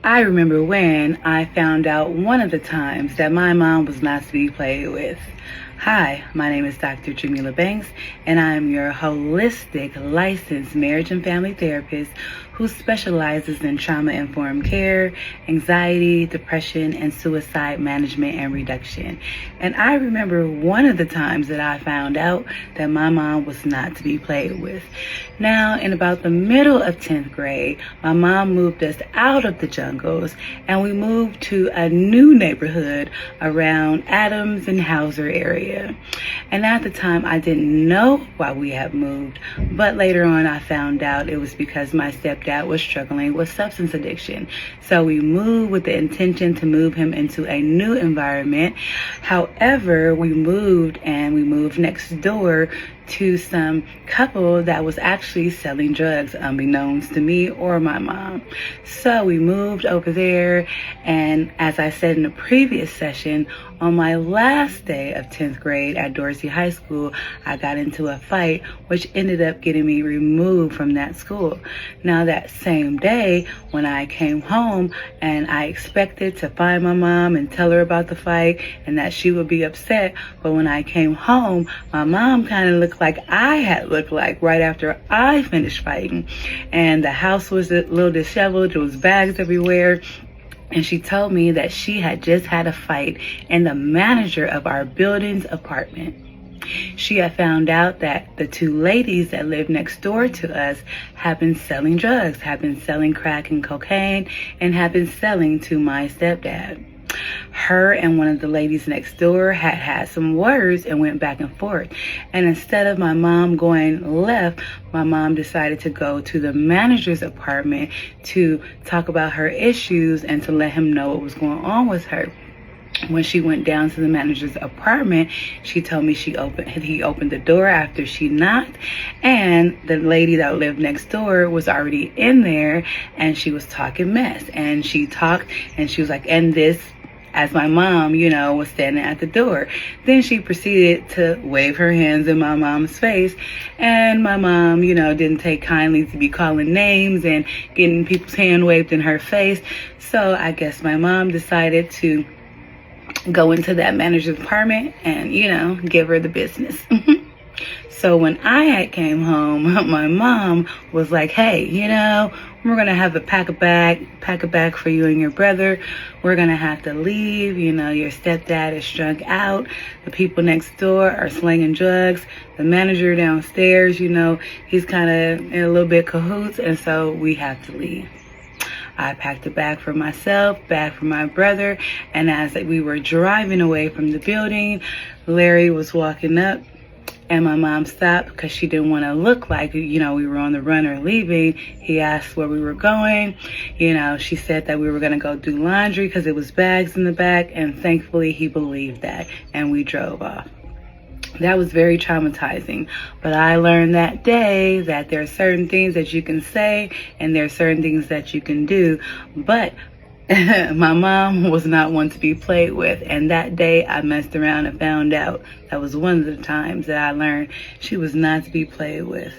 I remember when I found out one of the times that my mom was not to be played with. Hi, my name is Dr. Jamila Banks, and I am your holistic licensed marriage and family therapist who specializes in trauma-informed care, anxiety, depression, and suicide management and reduction. And I remember one of the times that I found out that my mom was not to be played with. Now, in about the middle of 10th grade, my mom moved us out of the jungles and we moved to a new neighborhood around Adams and Hauser area. And at the time, I didn't know why we had moved, but later on I found out it was because my stepdad was struggling with substance addiction. So we moved with the intention to move him into a new environment. However, we moved next door to some couple that was actually selling drugs, unbeknownst to me or my mom. So we moved over there, and as I said in the previous session, on my last day of 10th grade at Dorsey High School, I got into a fight, which ended up getting me removed from that school. Now that same day, when I came home, and I expected to find my mom and tell her about the fight and that she would be upset, but when I came home, my mom kind of looked like I had looked like right after I finished fighting. And the house was a little disheveled, there was bags everywhere. And she told me that she had just had a fight in the manager of our building's apartment. She had found out that the two ladies that lived next door to us had been selling drugs, had been selling crack and cocaine, and had been selling to my stepdad. Her and one of the ladies next door had some words and went back and forth. And instead of my mom going left, my mom decided to go to the manager's apartment to talk about her issues and to let him know what was going on with her. When she went down to the manager's apartment, she told me he opened the door after she knocked, and the lady that lived next door was already in there, and she was talking mess. And she talked, and she was like, and this, as my mom, was standing at the door. Then she proceeded to wave her hands in my mom's face, and my mom, didn't take kindly to be calling names and getting people's hand waved in her face. So I guess my mom decided to go into that manager's apartment and, give her the business. So when I had came home, my mom was like, hey, we're going to have a pack a bag for you and your brother. We're going to have to leave. Your stepdad is drunk out. The people next door are slinging drugs. The manager downstairs, he's kind of in a little bit cahoots. And so we have to leave. I packed a bag for myself, bag for my brother. And as we were driving away from the building, Larry was walking up. And my mom stopped because she didn't want to look like, we were on the run or leaving. He asked where we were going. She said that we were going to go do laundry because it was bags in the back. And thankfully, he believed that. And we drove off. That was very traumatizing. But I learned that day that there are certain things that you can say and there are certain things that you can do. But my mom was not one to be played with, and that day I messed around and found out that was one of the times that I learned she was not to be played with.